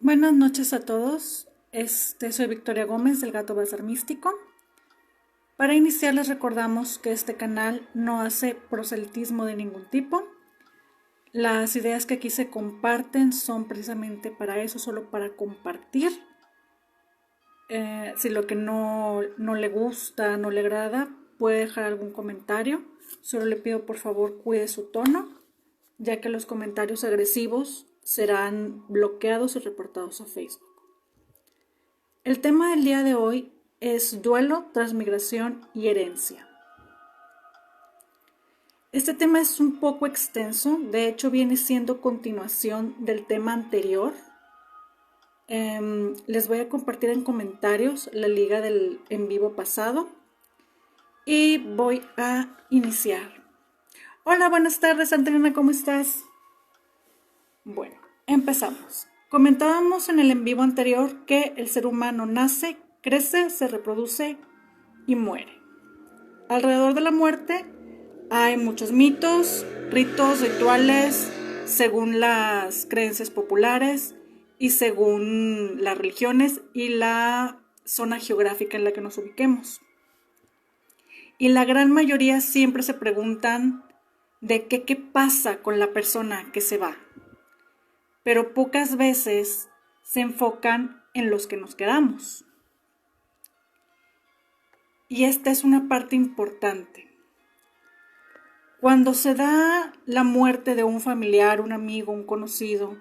Buenas noches a todos. Soy Victoria Gómez del Gato Bazar Místico. Para iniciar les recordamos que este canal no hace proselitismo de ningún tipo. Las ideas que aquí se comparten son precisamente para eso, solo para compartir. Si lo que no le gusta, no le agrada, puede dejar algún comentario. Solo le pido por favor cuide su tono, ya que los comentarios agresivos serán bloqueados y reportados a Facebook. El tema del día de hoy es duelo, transmigración y herencia. Este tema es un poco extenso, de hecho viene siendo continuación del tema anterior. Les voy a compartir en comentarios la liga del en vivo pasado y voy a iniciar. Hola, buenas tardes, Antonina, ¿cómo estás? Bueno, empezamos. Comentábamos en el en vivo anterior que el ser humano nace, crece, se reproduce y muere. Alrededor de la muerte hay muchos mitos, ritos, rituales, según las creencias populares y según las religiones y la zona geográfica en la que nos ubiquemos. Y la gran mayoría siempre se preguntan de qué pasa con la persona que se va. Pero pocas veces se enfocan en los que nos quedamos. Y esta es una parte importante. Cuando se da la muerte de un familiar, un amigo, un conocido,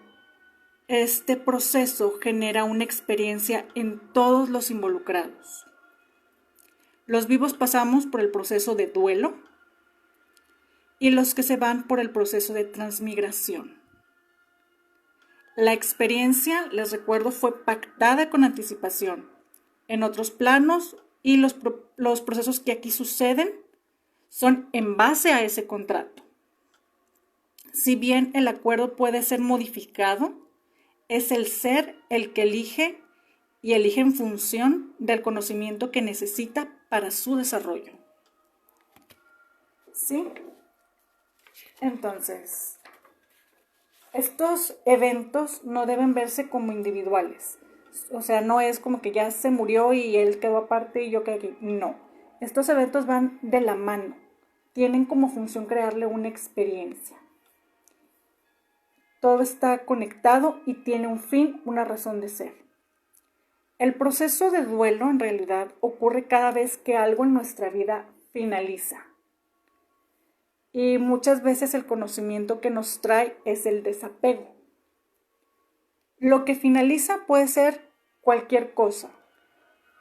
este proceso genera una experiencia en todos los involucrados. Los vivos pasamos por el proceso de duelo y los que se van por el proceso de transmigración. La experiencia, les recuerdo, fue pactada con anticipación en otros planos y los procesos que aquí suceden son en base a ese contrato. Si bien el acuerdo puede ser modificado, es el ser el que elige y elige en función del conocimiento que necesita para su desarrollo. ¿Sí? Entonces, estos eventos no deben verse como individuales. O sea, no es como que ya se murió y él quedó aparte y yo quedé aquí. No. Estos eventos van de la mano. Tienen como función crearle una experiencia. Todo está conectado y tiene un fin, una razón de ser. El proceso de duelo en realidad ocurre cada vez que algo en nuestra vida finaliza. Y muchas veces el conocimiento que nos trae es el desapego. Lo que finaliza puede ser cualquier cosa.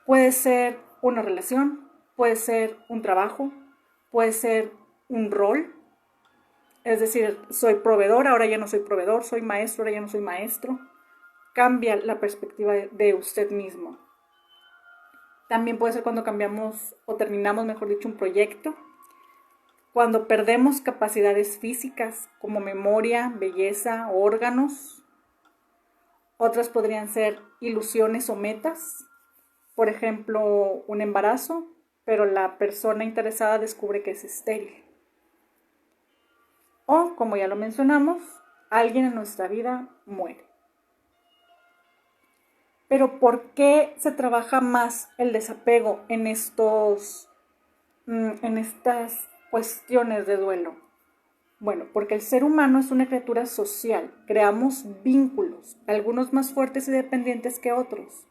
Puede ser una relación, puede ser un trabajo, puede ser un rol. Es decir, soy proveedor, ahora ya no soy proveedor, soy maestro, ahora ya no soy maestro. Cambia la perspectiva de usted mismo. También puede ser cuando cambiamos o terminamos, mejor dicho, un proyecto. Cuando perdemos capacidades físicas como memoria, belleza, órganos. Otras podrían ser ilusiones o metas. Por ejemplo, un embarazo, pero la persona interesada descubre que es estéril. O, como ya lo mencionamos, alguien en nuestra vida muere. Pero ¿por qué se trabaja más el desapego en estas cuestiones de duelo? Bueno, porque el ser humano es una criatura social, creamos vínculos, algunos más fuertes y dependientes que otros.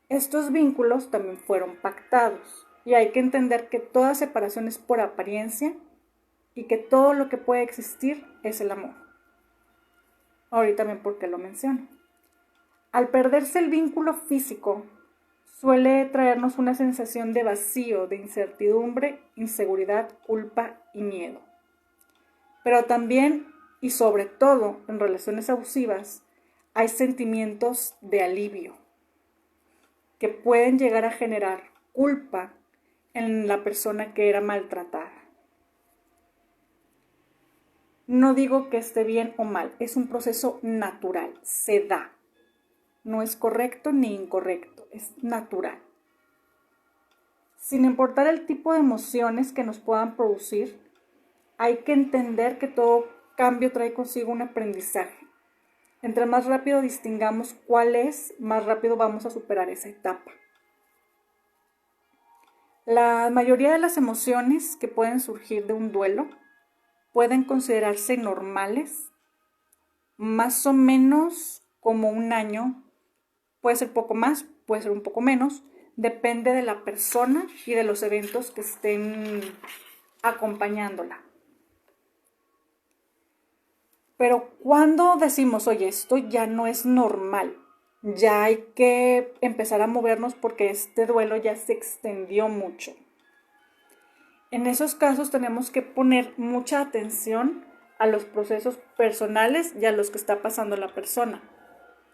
Estos vínculos también fueron pactados y hay que entender que toda separación es por apariencia y que todo lo que puede existir es el amor. Ahorita también porque lo menciono. Al perderse el vínculo físico, suele traernos una sensación de vacío, de incertidumbre, inseguridad, culpa y miedo. Pero también, y sobre todo en relaciones abusivas, hay sentimientos de alivio que pueden llegar a generar culpa en la persona que era maltratada. No digo que esté bien o mal, es un proceso natural, se da. No es correcto ni incorrecto, es natural. Sin importar el tipo de emociones que nos puedan producir, hay que entender que todo cambio trae consigo un aprendizaje. Entre más rápido distingamos cuál es, más rápido vamos a superar esa etapa. La mayoría de las emociones que pueden surgir de un duelo pueden considerarse normales, más o menos como un año, puede ser poco más, puede ser un poco menos, depende de la persona y de los eventos que estén acompañándola. Pero cuando decimos, oye, esto ya no es normal, ya hay que empezar a movernos porque este duelo ya se extendió mucho. En esos casos tenemos que poner mucha atención a los procesos personales y a los que está pasando la persona.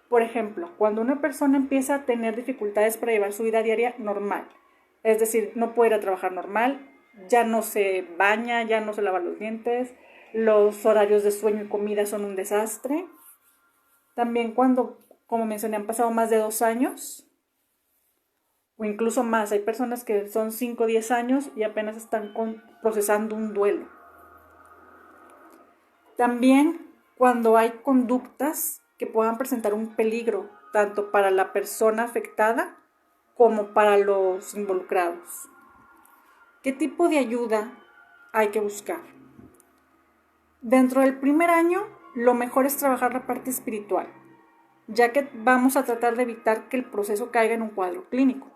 Por ejemplo, cuando una persona empieza a tener dificultades para llevar su vida diaria normal, es decir, no puede ir a trabajar normal, ya no se baña, ya no se lava los dientes, los horarios de sueño y comida son un desastre. También cuando, como mencioné, han pasado más de 2 años, o incluso más, hay personas que son 5 o 10 años y apenas están procesando un duelo. También cuando hay conductas que puedan presentar un peligro, tanto para la persona afectada como para los involucrados. ¿Qué tipo de ayuda hay que buscar? Dentro del primer año, lo mejor es trabajar la parte espiritual, ya que vamos a tratar de evitar que el proceso caiga en un cuadro clínico.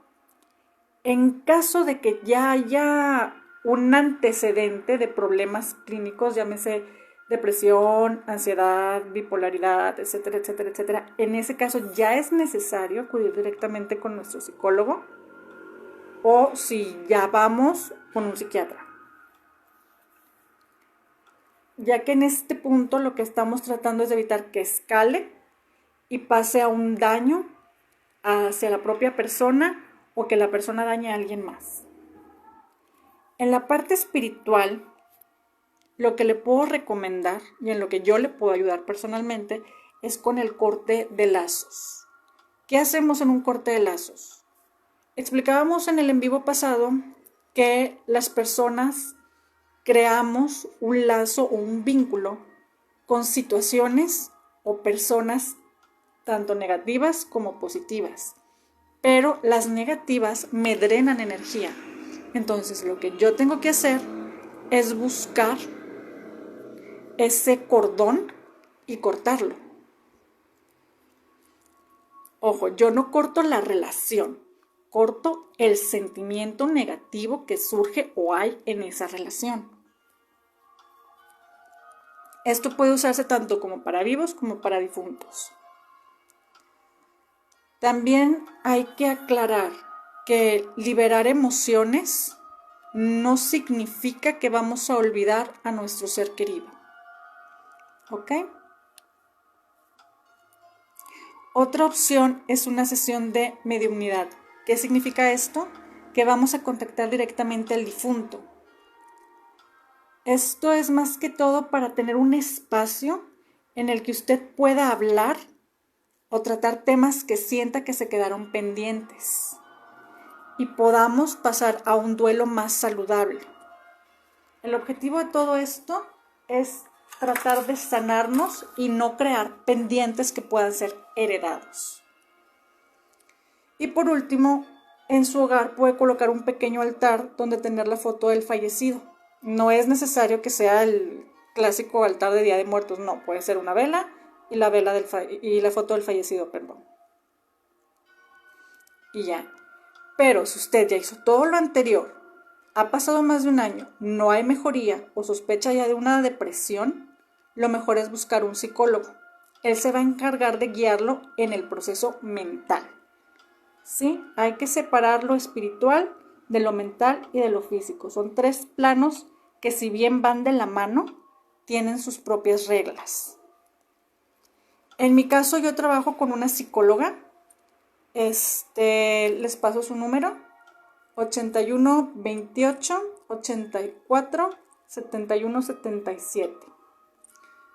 En caso de que ya haya un antecedente de problemas clínicos, llámese depresión, ansiedad, bipolaridad, etcétera, etcétera, etcétera, en ese caso ya es necesario acudir directamente con nuestro psicólogo o si ya vamos con un psiquiatra. Ya que en este punto lo que estamos tratando es de evitar que escale y pase a un daño hacia la propia persona o que la persona dañe a alguien más. En la parte espiritual, lo que le puedo recomendar y en lo que yo le puedo ayudar personalmente es con el corte de lazos. ¿Qué hacemos en un corte de lazos? Explicábamos en el en vivo pasado que las personas creamos un lazo o un vínculo con situaciones o personas tanto negativas como positivas. Pero las negativas me drenan energía. Entonces lo que yo tengo que hacer es buscar ese cordón y cortarlo. Ojo, yo no corto la relación, corto el sentimiento negativo que surge o hay en esa relación. Esto puede usarse tanto como para vivos como para difuntos. También hay que aclarar que liberar emociones no significa que vamos a olvidar a nuestro ser querido. ¿Ok? Otra opción es una sesión de mediumnidad. ¿Qué significa esto? Que vamos a contactar directamente al difunto. Esto es más que todo para tener un espacio en el que usted pueda hablar o tratar temas que sienta que se quedaron pendientes y podamos pasar a un duelo más saludable. El objetivo de todo esto es tratar de sanarnos y no crear pendientes que puedan ser heredados. Y por último, en su hogar puede colocar un pequeño altar donde tener la foto del fallecido. No es necesario que sea el clásico altar de Día de Muertos, no, puede ser una vela y la foto del fallecido, perdón. Y ya. Pero si usted ya hizo todo lo anterior, ha pasado más de un año, no hay mejoría o sospecha ya de una depresión, lo mejor es buscar un psicólogo. Él se va a encargar de guiarlo en el proceso mental. ¿Sí? Hay que separar lo espiritual de lo mental y de lo físico. Son 3 planos que, si bien van de la mano, tienen sus propias reglas. En mi caso, yo trabajo con una psicóloga. Les paso su número: 81 28 84 71 77.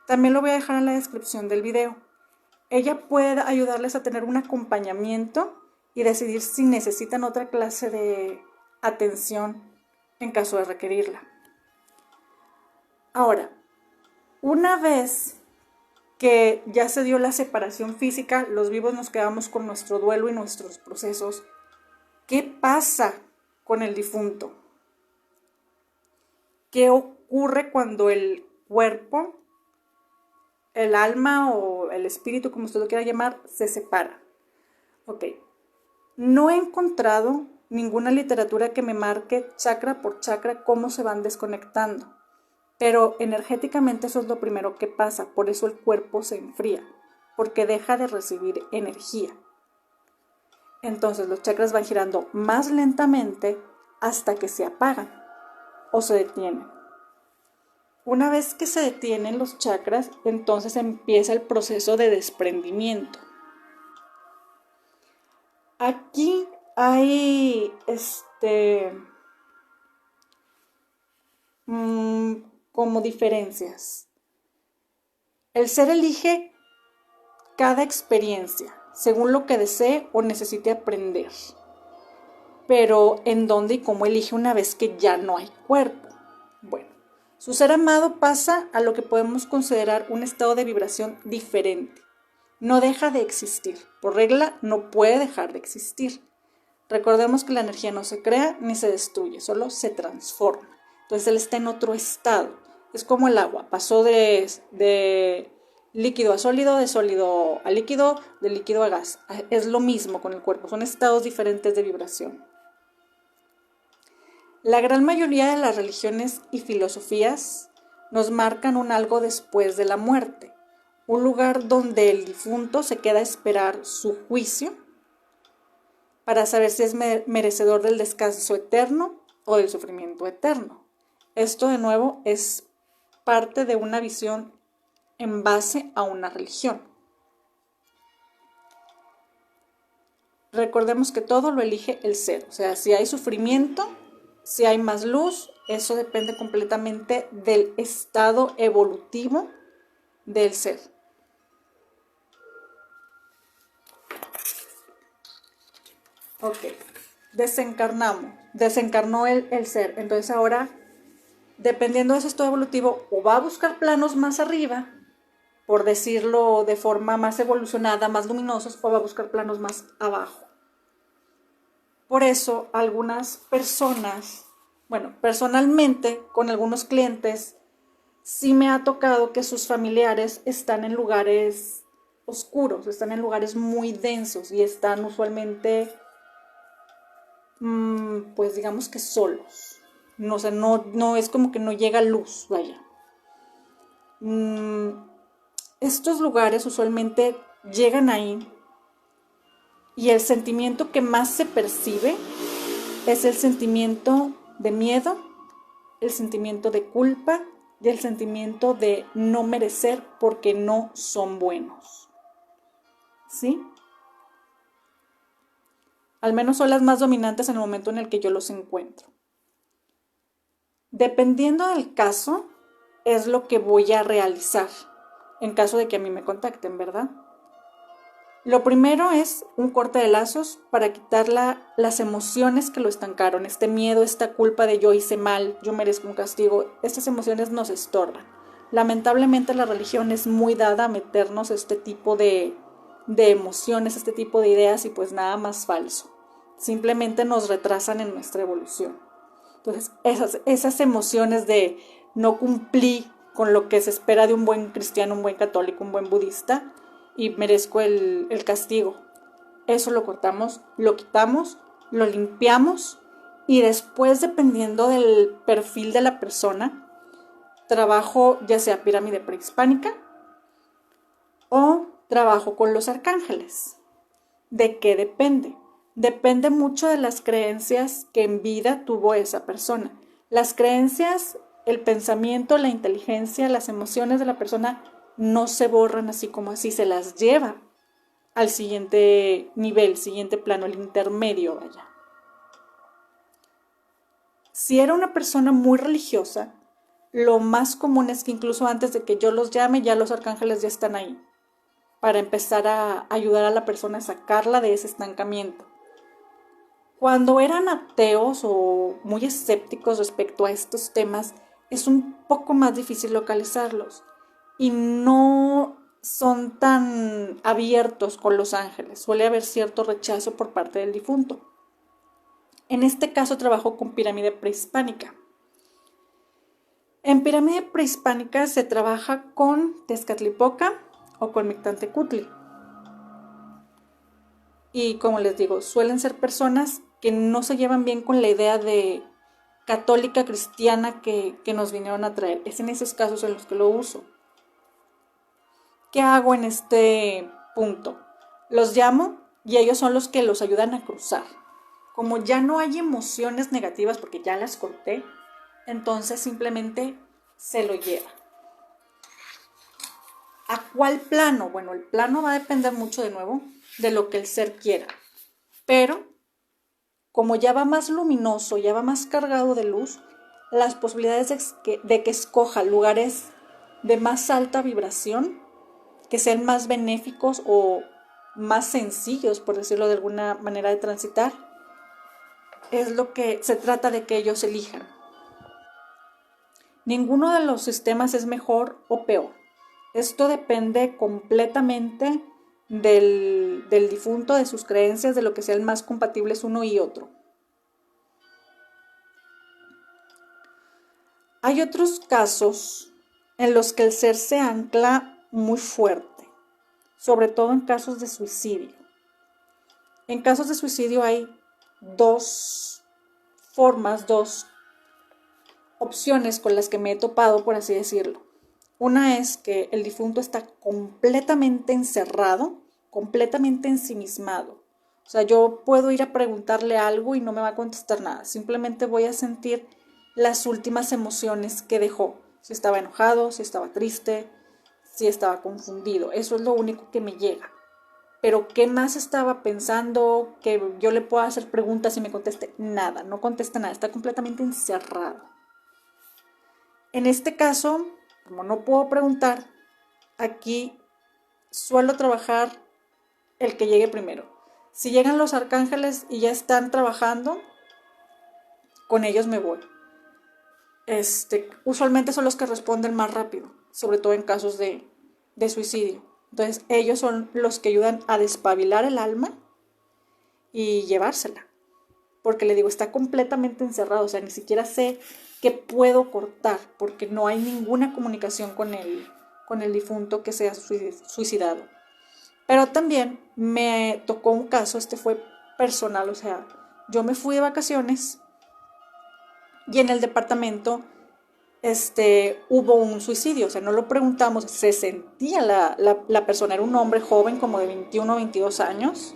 También lo voy a dejar en la descripción del video. Ella puede ayudarles a tener un acompañamiento y decidir si necesitan otra clase de atención en caso de requerirla. Ahora, una vez que ya se dio la separación física, los vivos nos quedamos con nuestro duelo y nuestros procesos. ¿Qué pasa con el difunto? ¿Qué ocurre cuando el cuerpo, el alma o el espíritu, como usted lo quiera llamar, se separa? Ok, no he encontrado ninguna literatura que me marque chakra por chakra cómo se van desconectando, pero energéticamente eso es lo primero que pasa, por eso el cuerpo se enfría, porque deja de recibir energía. Entonces los chakras van girando más lentamente hasta que se apagan o se detienen. Una vez que se detienen los chakras, entonces empieza el proceso de desprendimiento. Aquí hay como diferencias. El ser elige cada experiencia según lo que desee o necesite aprender, pero en dónde y cómo elige una vez que ya no hay cuerpo. Bueno, su ser amado pasa a lo que podemos considerar un estado de vibración diferente. No deja de existir. Por regla, no puede dejar de existir. Recordemos que la energía no se crea ni se destruye, solo se transforma. Entonces él está en otro estado. Es como el agua. Pasó de líquido a sólido, de sólido a líquido, de líquido a gas. Es lo mismo con el cuerpo. Son estados diferentes de vibración. La gran mayoría de las religiones y filosofías nos marcan un algo después de la muerte, un lugar donde el difunto se queda a esperar su juicio para saber si es merecedor del descanso eterno o del sufrimiento eterno. Esto de nuevo es parte de una visión en base a una religión. Recordemos que todo lo elige el ser, o sea, si hay sufrimiento, si hay más luz, eso depende completamente del estado evolutivo del ser. Ok, desencarnó el ser, entonces ahora, dependiendo de ese estado evolutivo, o va a buscar planos más arriba, por decirlo de forma más evolucionada, más luminosos, o va a buscar planos más abajo. Por eso, algunas personas, personalmente, con algunos clientes, sí me ha tocado que sus familiares están en lugares oscuros, están en lugares muy densos y están usualmente, pues digamos que solos. No es como que no llega luz, vaya. Estos lugares usualmente llegan ahí y el sentimiento que más se percibe es el sentimiento de miedo, el sentimiento de culpa y el sentimiento de no merecer porque no son buenos. ¿Sí? Al menos son las más dominantes en el momento en el que yo los encuentro. Dependiendo del caso, es lo que voy a realizar en caso de que a mí me contacten, ¿verdad? Lo primero es un corte de lazos para quitar las emociones que lo estancaron, este miedo, esta culpa de yo hice mal, yo merezco un castigo. Estas emociones nos estorban. Lamentablemente la religión es muy dada a meternos este tipo de emociones, este tipo de ideas y pues nada más falso. Simplemente nos retrasan en nuestra evolución. Entonces esas emociones de no cumplí con lo que se espera de un buen cristiano, un buen católico, un buen budista, y merezco el castigo. Eso lo cortamos, lo quitamos, lo limpiamos y después, dependiendo del perfil de la persona, trabajo ya sea pirámide prehispánica o trabajo con los arcángeles. ¿De qué depende? Depende mucho de las creencias que en vida tuvo esa persona. Las creencias, el pensamiento, la inteligencia, las emociones de la persona no se borran así como así, se las lleva al siguiente nivel, siguiente plano, el intermedio, vaya. Si era una persona muy religiosa, lo más común es que incluso antes de que yo los llame, ya los arcángeles ya están ahí, para empezar a ayudar a la persona a sacarla de ese estancamiento. Cuando eran ateos o muy escépticos respecto a estos temas, es un poco más difícil localizarlos. Y no son tan abiertos con los ángeles. Suele haber cierto rechazo por parte del difunto. En este caso trabajo con pirámide prehispánica. En pirámide prehispánica se trabaja con Tezcatlipoca o con Mictlantecutli. Y como les digo, suelen ser personas que no se llevan bien con la idea de católica cristiana que nos vinieron a traer. Es en esos casos en los que lo uso. ¿Qué hago en este punto? Los llamo y ellos son los que los ayudan a cruzar. Como ya no hay emociones negativas porque ya las corté, entonces simplemente se lo lleva. ¿A cuál plano? Bueno, el plano va a depender mucho de nuevo de lo que el ser quiera. Pero como ya va más luminoso, ya va más cargado de luz, las posibilidades de que escoja lugares de más alta vibración, que sean más benéficos o más sencillos, por decirlo de alguna manera, de transitar, es lo que se trata de que ellos elijan. Ninguno de los sistemas es mejor o peor. Esto depende completamente del difunto, de sus creencias, de lo que sean más compatibles uno y otro. Hay otros casos en los que el ser se ancla muy fuerte, sobre todo en casos de suicidio. En casos de suicidio hay dos formas, dos opciones con las que me he topado, por así decirlo. Una es que el difunto está completamente encerrado, completamente ensimismado. O sea, yo puedo ir a preguntarle algo y no me va a contestar nada. Simplemente voy a sentir las últimas emociones que dejó. Si estaba enojado, si estaba triste, si estaba confundido. Eso es lo único que me llega. Pero ¿qué más estaba pensando? Que yo le pueda hacer preguntas y me conteste nada. No contesta nada. Está completamente encerrado. En este caso, como no puedo preguntar, aquí suelo trabajar el que llegue primero. Si llegan los arcángeles y ya están trabajando, con ellos me voy. Usualmente son los que responden más rápido, sobre todo en casos de suicidio. Entonces ellos son los que ayudan a despabilar el alma y llevársela. Porque le digo, está completamente encerrado, o sea, ni siquiera sé qué puedo cortar, porque no hay ninguna comunicación con el difunto que sea suicidado. Pero también me tocó un caso, fue personal, o sea, yo me fui de vacaciones y en el departamento hubo un suicidio, o sea, no lo preguntamos, se sentía la persona, era un hombre joven como de 21 o 22 años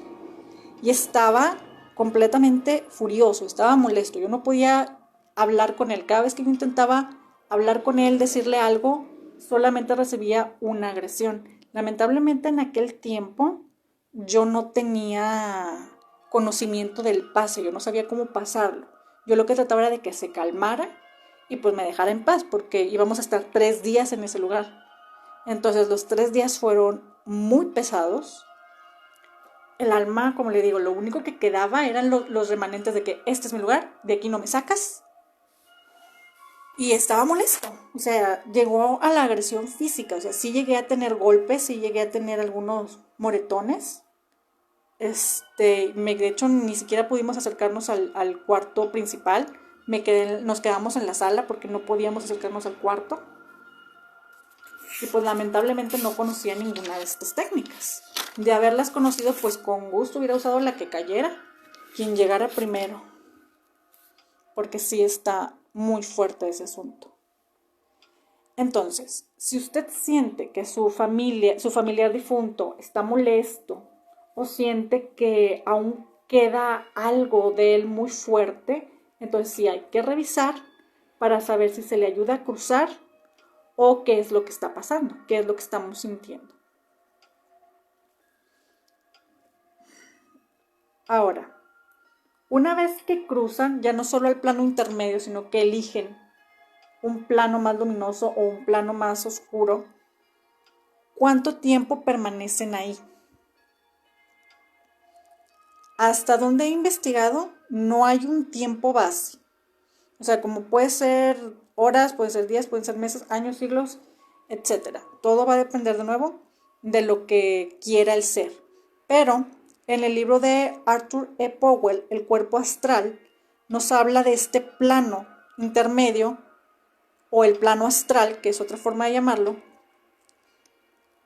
y estaba completamente furioso, estaba molesto, yo no podía hablar con él, cada vez que yo intentaba hablar con él, decirle algo, solamente recibía una agresión. Lamentablemente en aquel tiempo yo no tenía conocimiento del pase, yo no sabía cómo pasarlo. Yo lo que trataba era de que se calmara y pues me dejara en paz, porque íbamos a estar 3 días en ese lugar. Entonces los 3 días fueron muy pesados. El alma, como le digo, lo único que quedaba eran los remanentes de que este es mi lugar, de aquí no me sacas. Y estaba molesto, o sea, llegó a la agresión física, o sea, sí llegué a tener golpes, sí llegué a tener algunos moretones. De hecho, ni siquiera pudimos acercarnos al cuarto principal. Nos quedamos en la sala porque no podíamos acercarnos al cuarto. Y pues lamentablemente no conocía ninguna de estas técnicas. De haberlas conocido, pues con gusto hubiera usado la que cayera, quien llegara primero. Porque sí está muy fuerte ese asunto. Entonces, si usted siente que su familiar difunto está molesto o siente que aún queda algo de él muy fuerte, entonces sí hay que revisar para saber si se le ayuda a cruzar o qué es lo que está pasando, qué es lo que estamos sintiendo. Ahora, una vez que cruzan, ya no solo al plano intermedio, sino que eligen un plano más luminoso o un plano más oscuro, ¿cuánto tiempo permanecen ahí? Hasta donde he investigado, no hay un tiempo base. O sea, como puede ser horas, puede ser días, pueden ser meses, años, siglos, etc. Todo va a depender de nuevo de lo que quiera el ser. Pero en el libro de Arthur E. Powell, El cuerpo astral, nos habla de este plano intermedio o el plano astral, que es otra forma de llamarlo.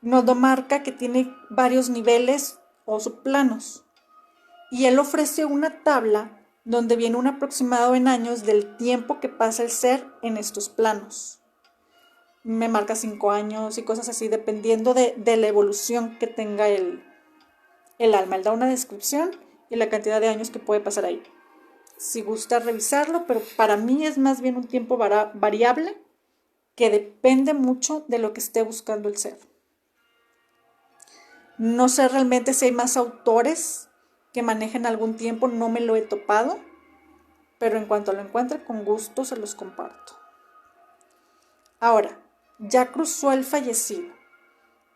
Nos lo marca que tiene varios niveles o subplanos. Y él ofrece una tabla donde viene un aproximado en años del tiempo que pasa el ser en estos planos. Me marca 5 años y cosas así, dependiendo de la evolución que tenga el alma. Él da una descripción y la cantidad de años que puede pasar ahí. Si gusta revisarlo, pero para mí es más bien un tiempo variable que depende mucho de lo que esté buscando el ser. No sé realmente si hay más autores que manejen algún tiempo, no me lo he topado, pero en cuanto lo encuentre, con gusto se los comparto. Ahora, ya cruzó el fallecido.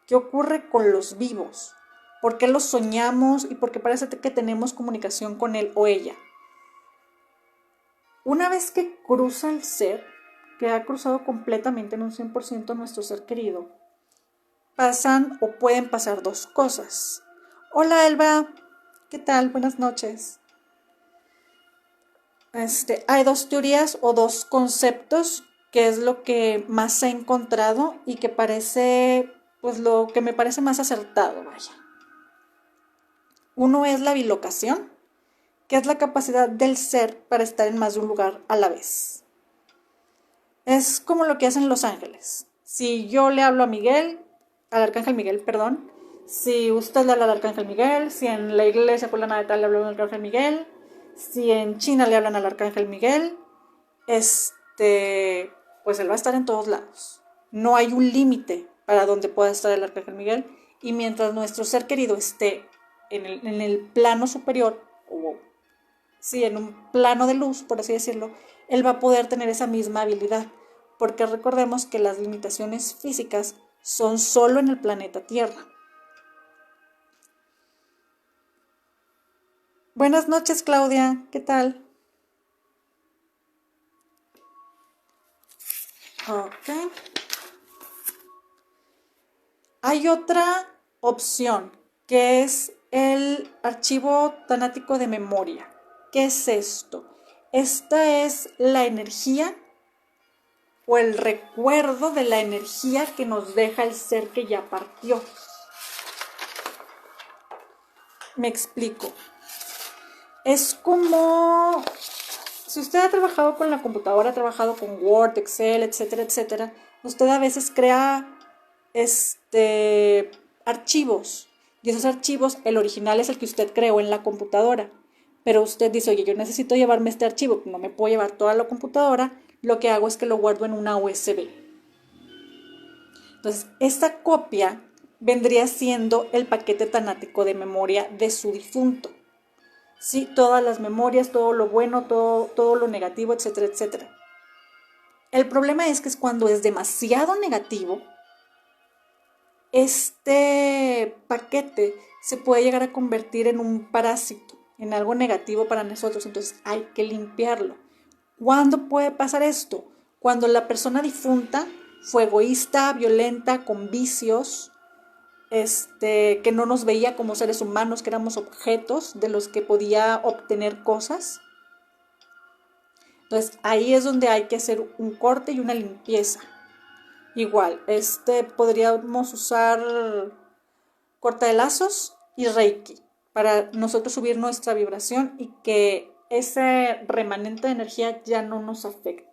¿Qué ocurre con los vivos? ¿Por qué los soñamos y por qué parece que tenemos comunicación con él o ella? Una vez que cruza el ser, que ha cruzado completamente en un 100% nuestro ser querido, pasan o pueden pasar dos cosas. Hola Elba, ¿qué tal? Buenas noches. Hay dos teorías o dos conceptos que es lo que más he encontrado y que parece, pues lo que me parece más acertado, vaya. Uno es la bilocación, que es la capacidad del ser para estar en más de un lugar a la vez. Es como lo que hacen los ángeles. Si yo le hablo a Miguel, al arcángel Miguel, perdón, si usted le habla al arcángel Miguel, si en la iglesia fulana de tal le hablan al arcángel Miguel, si en China le hablan al arcángel Miguel, pues él va a estar en todos lados. No hay un límite para donde pueda estar el arcángel Miguel, y mientras nuestro ser querido esté en el plano superior, o sí, en un plano de luz, por así decirlo, él va a poder tener esa misma habilidad, porque recordemos que las limitaciones físicas son solo en el planeta Tierra. Buenas noches, Claudia, ¿qué tal? Ok. Hay otra opción, que es el archivo tanático de memoria. ¿Qué es esto? Esta es la energía o el recuerdo de la energía que nos deja el ser que ya partió. Me explico. Es como si usted ha trabajado con la computadora, ha trabajado con Word, Excel, etcétera, etcétera, usted a veces crea archivos, y esos archivos, el original es el que usted creó en la computadora, pero usted dice, oye, yo necesito llevarme este archivo, no me puedo llevar toda la computadora, lo que hago es que lo guardo en una USB. Entonces, esta copia vendría siendo el paquete tanático de memoria de su difunto. Sí, todas las memorias, todo lo bueno, todo lo negativo, etcétera, etcétera. El problema es que es cuando es demasiado negativo, este paquete se puede llegar a convertir en un parásito, en algo negativo para nosotros, entonces hay que limpiarlo. ¿Cuándo puede pasar esto? Cuando la persona difunta fue egoísta, violenta, con vicios, que no nos veía como seres humanos, que éramos objetos de los que podía obtener cosas. Entonces ahí es donde hay que hacer un corte y una limpieza. Igual, podríamos usar corta de lazos y Reiki para nosotros subir nuestra vibración y que ese remanente de energía ya no nos afecte.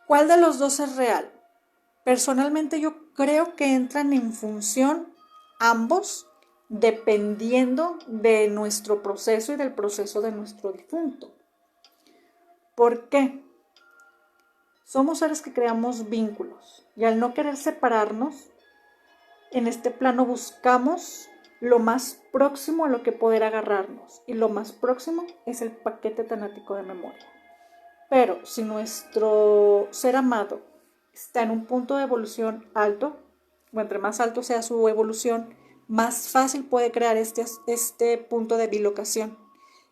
¿Cuál de los dos es real? Personalmente yo creo que entran en función ambos dependiendo de nuestro proceso y del proceso de nuestro difunto. ¿Por qué? Somos seres que creamos vínculos y al no querer separarnos, en este plano buscamos lo más próximo a lo que poder agarrarnos, y lo más próximo es el paquete tanático de memoria. Pero si nuestro ser amado está en un punto de evolución alto, o entre más alto sea su evolución, más fácil puede crear este punto de bilocación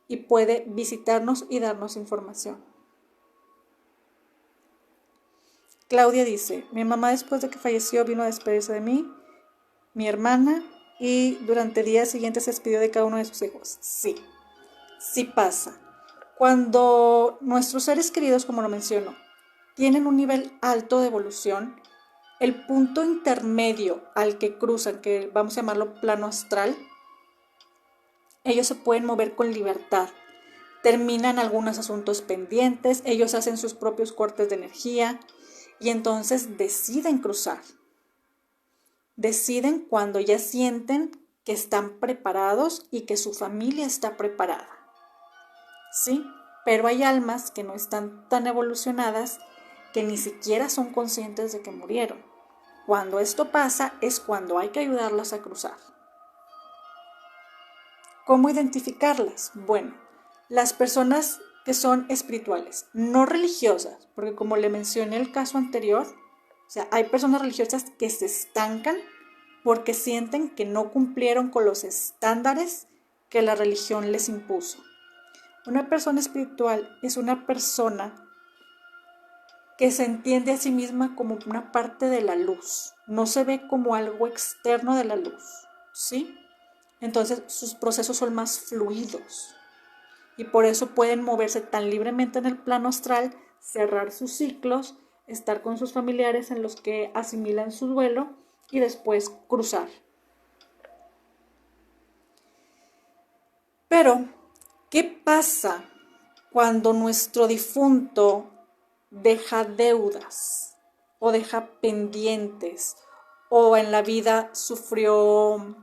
y puede visitarnos y darnos información. Claudia dice, mi mamá después de que falleció vino a despedirse de mí, mi hermana, y durante días siguientes se despidió de cada uno de sus hijos. Sí, sí pasa. Cuando nuestros seres queridos, como lo menciono, tienen un nivel alto de evolución, el punto intermedio al que cruzan, que vamos a llamarlo plano astral, ellos se pueden mover con libertad. Terminan algunos asuntos pendientes, ellos hacen sus propios cortes de energía y entonces deciden cruzar. Deciden cuando ya sienten que están preparados y que su familia está preparada. ¿Sí? Pero hay almas que no están tan evolucionadas que ni siquiera son conscientes de que murieron. Cuando esto pasa es cuando hay que ayudarlas a cruzar. ¿Cómo identificarlas? Bueno, las personas que son espirituales, no religiosas, porque como le mencioné el caso anterior, o sea, hay personas religiosas que se estancan porque sienten que no cumplieron con los estándares que la religión les impuso. Una persona espiritual es una persona que se entiende a sí misma como una parte de la luz, no se ve como algo externo de la luz, ¿sí? Entonces sus procesos son más fluidos y por eso pueden moverse tan libremente en el plano astral, cerrar sus ciclos, estar con sus familiares en los que asimilan su duelo y después cruzar. Pero, ¿qué pasa cuando nuestro difunto deja deudas o deja pendientes o en la vida sufrió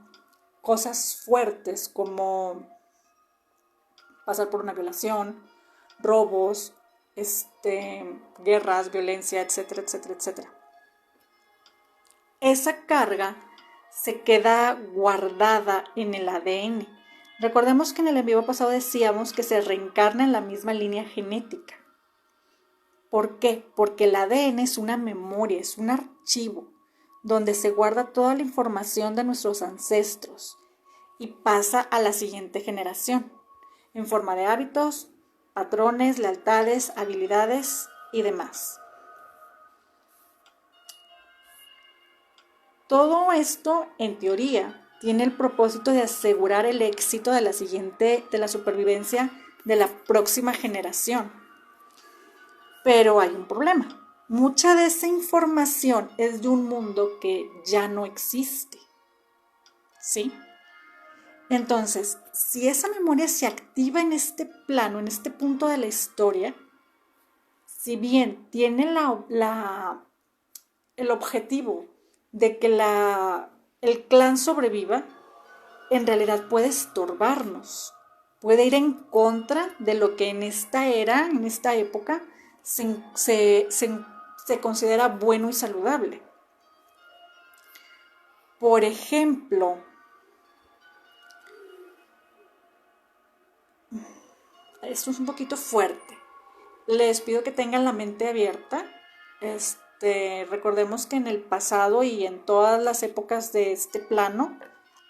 cosas fuertes como pasar por una violación, robos, guerras, violencia, etcétera, etcétera, etcétera? Esa carga se queda guardada en el ADN. Recordemos que en el en vivo pasado decíamos que se reencarna en la misma línea genética. ¿Por qué? Porque el ADN es una memoria, es un archivo donde se guarda toda la información de nuestros ancestros y pasa a la siguiente generación en forma de hábitos, patrones, lealtades, habilidades y demás. Todo esto, en teoría, tiene el propósito de asegurar el éxito de la supervivencia de la próxima generación. Pero hay un problema. Mucha de esa información es de un mundo que ya no existe. ¿Sí? Entonces, si esa memoria se activa en este plano, en este punto de la historia, si bien tiene el objetivo de que el clan sobreviva, en realidad puede estorbarnos, puede ir en contra de lo que en esta era, en esta época, se considera bueno y saludable. Por ejemplo, esto es un poquito fuerte. Les pido que tengan la mente abierta. Recordemos que en el pasado y en todas las épocas de este plano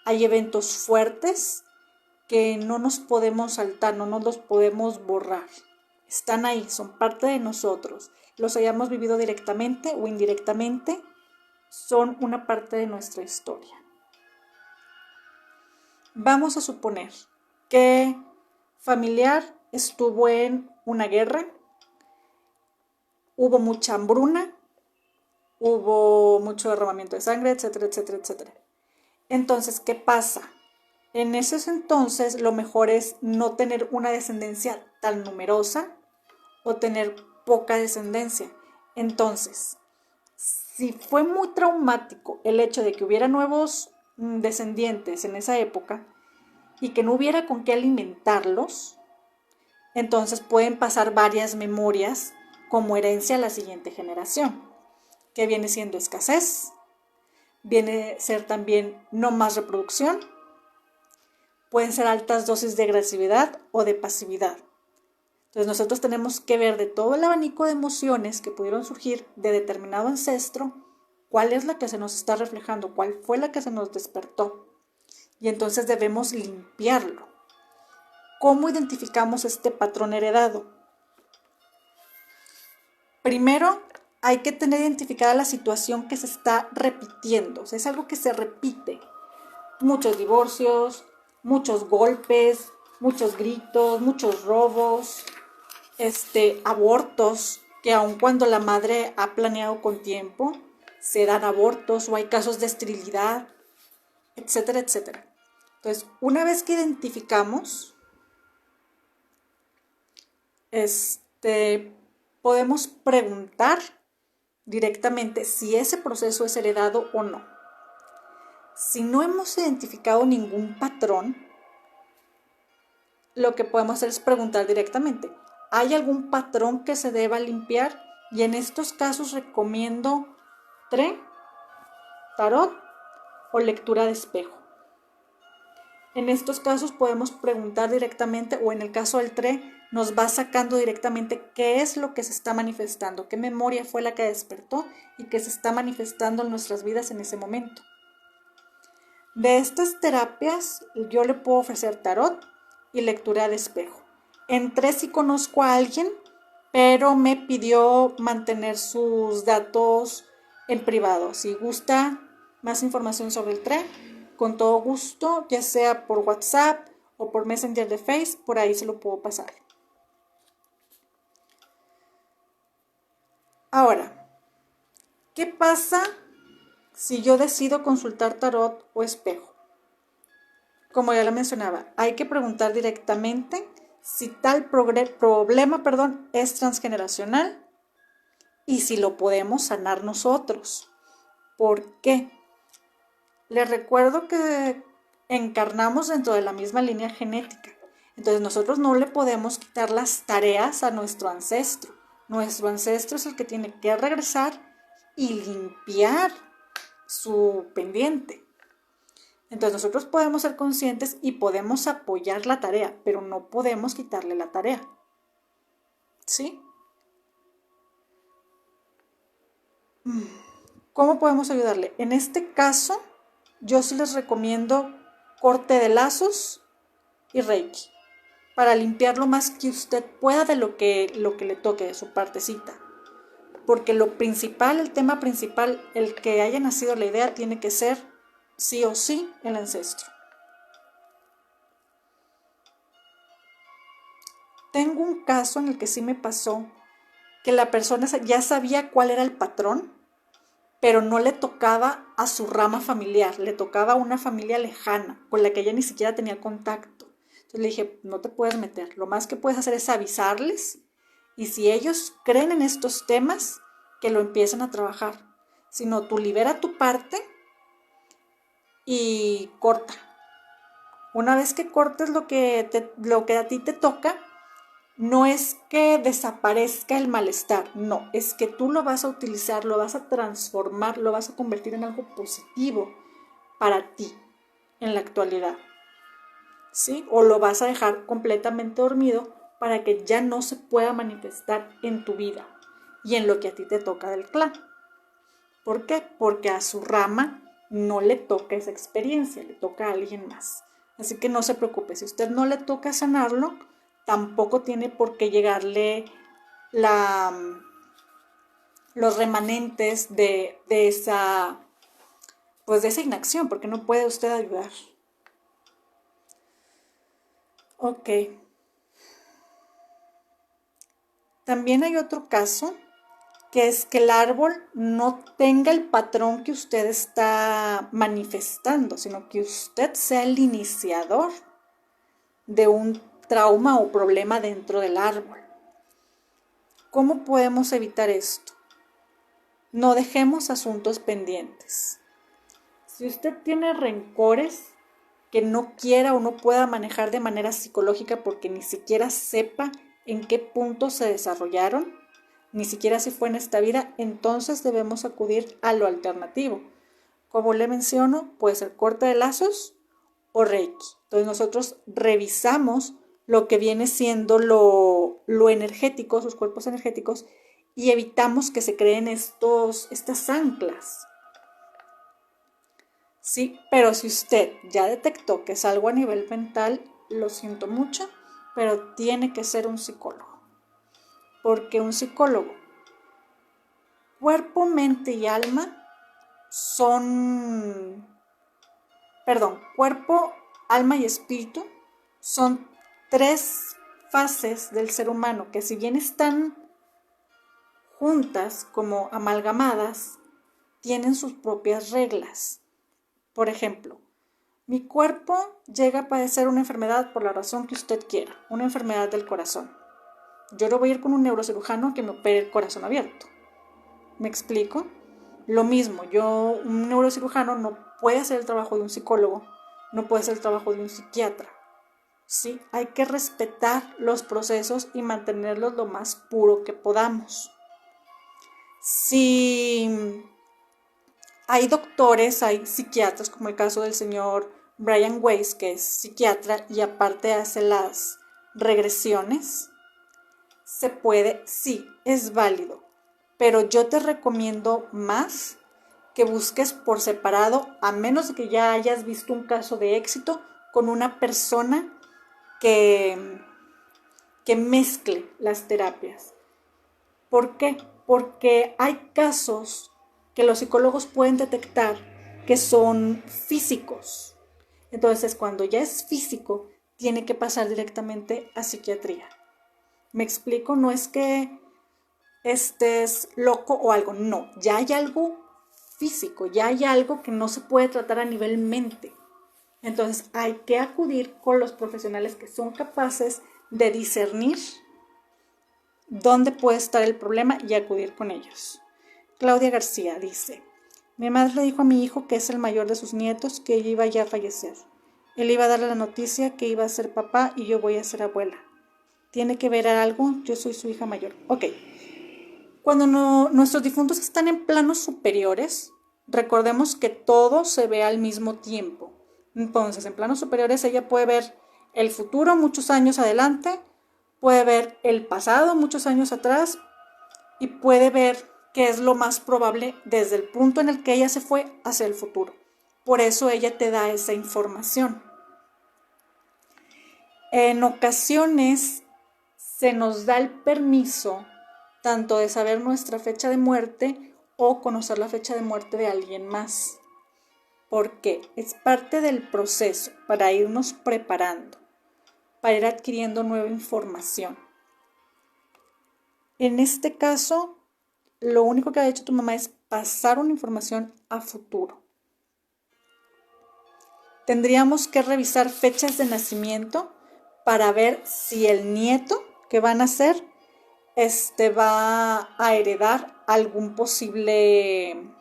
hay eventos fuertes que no nos podemos saltar, no nos los podemos borrar. Están ahí, son parte de nosotros. Los hayamos vivido directamente o indirectamente, son una parte de nuestra historia. Vamos a suponer que familiar estuvo en una guerra, hubo mucha hambruna, hubo mucho derramamiento de sangre, etcétera, etcétera, etcétera. Entonces, ¿qué pasa? En esos entonces lo mejor es no tener una descendencia tan numerosa o tener poca descendencia. Entonces, si fue muy traumático el hecho de que hubiera nuevos descendientes en esa época y que no hubiera con qué alimentarlos, entonces pueden pasar varias memorias como herencia a la siguiente generación, que viene siendo escasez, viene a ser también no más reproducción, pueden ser altas dosis de agresividad o de pasividad. Entonces nosotros tenemos que ver de todo el abanico de emociones que pudieron surgir de determinado ancestro, cuál es la que se nos está reflejando, cuál fue la que se nos despertó. Y entonces debemos limpiarlo. ¿Cómo identificamos este patrón heredado? Primero, hay que tener identificada la situación que se está repitiendo. O sea, es algo que se repite. Muchos divorcios, muchos golpes, muchos gritos, muchos robos, abortos, que aun cuando la madre ha planeado con tiempo, se dan abortos o hay casos de esterilidad, etcétera, etcétera. Entonces, una vez que identificamos, podemos preguntar directamente si ese proceso es heredado o no. Si no hemos identificado ningún patrón, lo que podemos hacer es preguntar directamente, ¿hay algún patrón que se deba limpiar? Y en estos casos recomiendo tarot o lectura de espejo. En estos casos podemos preguntar directamente, o en el caso del nos va sacando directamente qué es lo que se está manifestando, qué memoria fue la que despertó y que se está manifestando en nuestras vidas en ese momento. De estas terapias yo le puedo ofrecer tarot y lectura de espejo. En sí conozco a alguien, pero me pidió mantener sus datos en privado. Si gusta más información sobre el con todo gusto, ya sea por WhatsApp o por Messenger de Face, por ahí se lo puedo pasar. Ahora, ¿qué pasa si yo decido consultar tarot o espejo? Como ya lo mencionaba, hay que preguntar directamente si tal problema es transgeneracional y si lo podemos sanar nosotros. ¿Por qué? Les recuerdo que encarnamos dentro de la misma línea genética. Entonces nosotros no le podemos quitar las tareas a nuestro ancestro. Nuestro ancestro es el que tiene que regresar y limpiar su pendiente. Entonces nosotros podemos ser conscientes y podemos apoyar la tarea, pero no podemos quitarle la tarea. ¿Sí? ¿Cómo podemos ayudarle? En este caso, yo sí les recomiendo corte de lazos y Reiki para limpiar lo más que usted pueda de lo que le toque de su partecita. Porque lo principal, el tema principal, el que haya nacido la idea, tiene que ser sí o sí el ancestro. Tengo un caso en el que sí me pasó que la persona ya sabía cuál era el patrón, pero no le tocaba a su rama familiar, le tocaba a una familia lejana, con la que ella ni siquiera tenía contacto. Entonces le dije, no te puedes meter, lo más que puedes hacer es avisarles, y si ellos creen en estos temas, que lo empiecen a trabajar. Si no, tú libera tu parte y corta. Una vez que cortes lo que a ti te toca, no es que desaparezca el malestar, no, es que tú lo vas a utilizar, lo vas a transformar, lo vas a convertir en algo positivo para ti en la actualidad, ¿sí? O lo vas a dejar completamente dormido para que ya no se pueda manifestar en tu vida y en lo que a ti te toca del clan. ¿Por qué? Porque a su rama no le toca esa experiencia, le toca a alguien más. Así que no se preocupe, si a usted no le toca sanarlo, tampoco tiene por qué llegarle los remanentes de esa inacción, porque no puede usted ayudar. Ok. También hay otro caso, que es que el árbol no tenga el patrón que usted está manifestando, sino que usted sea el iniciador de un trauma o problema dentro del árbol. ¿Cómo podemos evitar esto? No dejemos asuntos pendientes. Si usted tiene rencores que no quiera o no pueda manejar de manera psicológica porque ni siquiera sepa en qué punto se desarrollaron, ni siquiera si fue en esta vida, entonces debemos acudir a lo alternativo. Como le menciono, puede ser corte de lazos o Reiki. Entonces nosotros revisamos lo que viene siendo lo energético, sus cuerpos energéticos, y evitamos que se creen estas anclas. Sí, pero si usted ya detectó que es algo a nivel mental, lo siento mucho, pero tiene que ser un psicólogo. Porque un psicólogo, cuerpo, mente y alma cuerpo, alma y espíritu son tres fases del ser humano que, si bien están juntas como amalgamadas, tienen sus propias reglas. Por ejemplo, mi cuerpo llega a padecer una enfermedad por la razón que usted quiera, una enfermedad del corazón. Yo no voy a ir con un neurocirujano a que me opere el corazón abierto. ¿Me explico? Lo mismo, un neurocirujano no puede hacer el trabajo de un psicólogo, no puede hacer el trabajo de un psiquiatra. Sí, hay que respetar los procesos y mantenerlos lo más puro que podamos. Si hay doctores, hay psiquiatras, como el caso del señor Brian Weiss, que es psiquiatra y aparte hace las regresiones, se puede, sí, es válido, pero yo te recomiendo más que busques por separado, a menos de que ya hayas visto un caso de éxito con una persona que mezcle las terapias. ¿Por qué? Porque hay casos que los psicólogos pueden detectar que son físicos. Entonces, cuando ya es físico, tiene que pasar directamente a psiquiatría. ¿Me explico? No es que estés loco o algo, no, ya hay algo físico, ya hay algo que no se puede tratar a nivel mente. Entonces hay que acudir con los profesionales que son capaces de discernir dónde puede estar el problema y acudir con ellos. Claudia García dice: mi madre le dijo a mi hijo, que es el mayor de sus nietos, que ella iba ya a fallecer. Él iba a darle la noticia que iba a ser papá y yo voy a ser abuela. ¿Tiene que ver algo? Yo soy su hija mayor. Ok. Cuando nuestros difuntos están en planos superiores, recordemos que todo se ve al mismo tiempo. Entonces, en planos superiores ella puede ver el futuro muchos años adelante, puede ver el pasado muchos años atrás y puede ver qué es lo más probable desde el punto en el que ella se fue hacia el futuro. Por eso ella te da esa información. En ocasiones se nos da el permiso tanto de saber nuestra fecha de muerte o conocer la fecha de muerte de alguien más. Porque es parte del proceso para irnos preparando, para ir adquiriendo nueva información. En este caso, lo único que ha hecho tu mamá es pasar una información a futuro. Tendríamos que revisar fechas de nacimiento para ver si el nieto que va a nacer va a heredar algún posible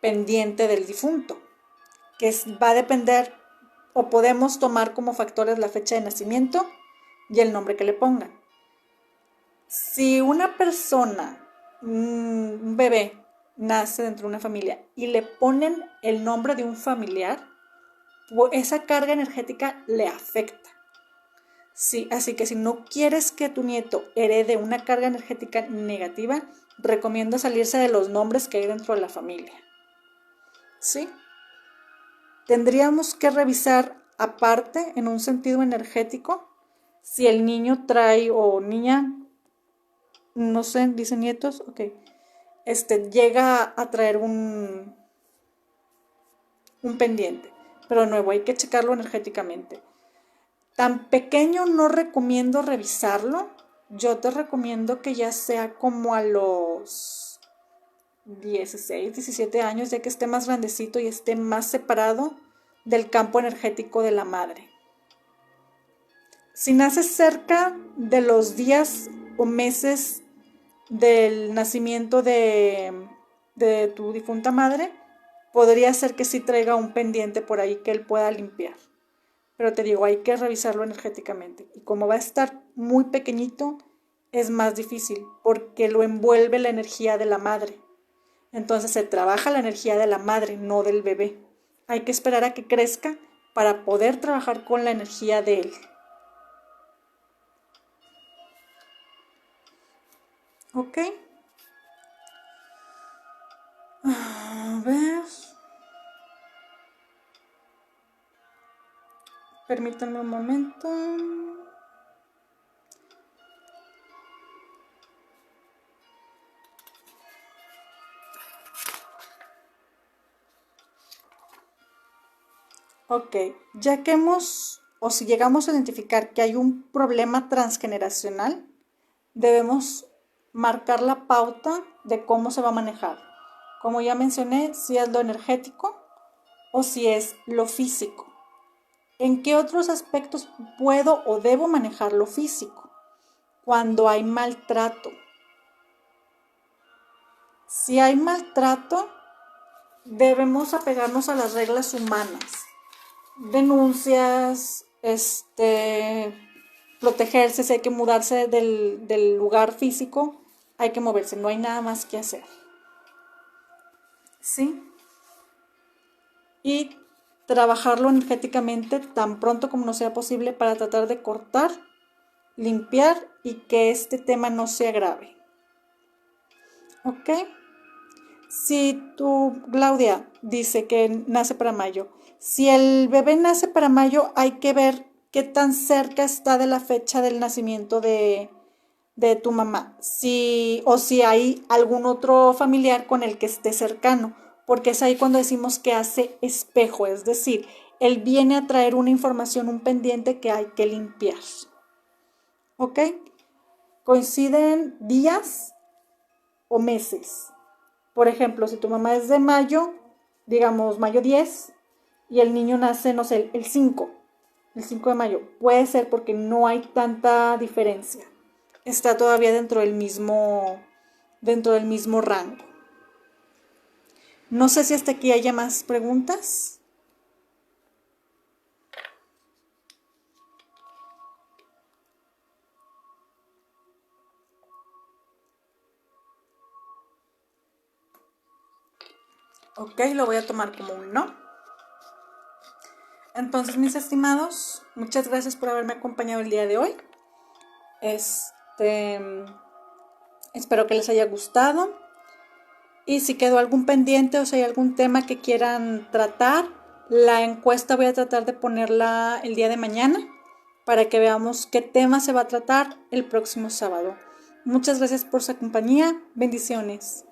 pendiente del difunto, que va a depender, o podemos tomar como factores la fecha de nacimiento y el nombre que le pongan. Si una persona, un bebé, nace dentro de una familia y le ponen el nombre de un familiar, esa carga energética le afecta. Sí, así que si no quieres que tu nieto herede una carga energética negativa, recomiendo salirse de los nombres que hay dentro de la familia. ¿Sí? Tendríamos que revisar aparte, en un sentido energético, si el niño trae, o niña, no sé, dicen nietos, ok, llega a traer un pendiente, pero de nuevo hay que checarlo energéticamente. Tan pequeño no recomiendo revisarlo. Yo te recomiendo que ya sea como a los 16, 17 años, ya que esté más grandecito y esté más separado del campo energético de la madre. Si naces cerca de los días o meses del nacimiento de tu difunta madre, podría ser que sí traiga un pendiente por ahí que él pueda limpiar. Pero te digo, hay que revisarlo energéticamente. Y como va a estar muy pequeñito, es más difícil porque lo envuelve la energía de la madre. Entonces se trabaja la energía de la madre, no del bebé. Hay que esperar a que crezca para poder trabajar con la energía de él. ¿Ok? A ver. Permítanme un momento. Ok, ya que o si llegamos a identificar que hay un problema transgeneracional, debemos marcar la pauta de cómo se va a manejar. Como ya mencioné, si es lo energético o si es lo físico. ¿En qué otros aspectos puedo o debo manejar lo físico? Cuando hay maltrato. Si hay maltrato, debemos apegarnos a las reglas humanas. Denuncias, protegerse, si hay que mudarse del lugar físico, hay que moverse, no hay nada más que hacer. ¿Sí? Y trabajarlo energéticamente tan pronto como nos sea posible para tratar de cortar, limpiar y que este tema no se agrave. ¿Ok? Si tú, Claudia, dice que nace para mayo, si el bebé nace para mayo, hay que ver qué tan cerca está de la fecha del nacimiento de tu mamá. O si hay algún otro familiar con el que esté cercano, porque es ahí cuando decimos que hace espejo, es decir, él viene a traer una información, un pendiente que hay que limpiar. ¿Ok? Coinciden días o meses. Por ejemplo, si tu mamá es de mayo, digamos mayo 10, y el niño nace, no sé, el 5 de mayo, puede ser porque no hay tanta diferencia. Está todavía dentro del mismo rango. No sé si hasta aquí haya más preguntas. Ok, lo voy a tomar como un no. Entonces, mis estimados, muchas gracias por haberme acompañado el día de hoy. Espero que les haya gustado. Y si quedó algún pendiente o si hay algún tema que quieran tratar, la encuesta voy a tratar de ponerla el día de mañana para que veamos qué tema se va a tratar el próximo sábado. Muchas gracias por su compañía. Bendiciones.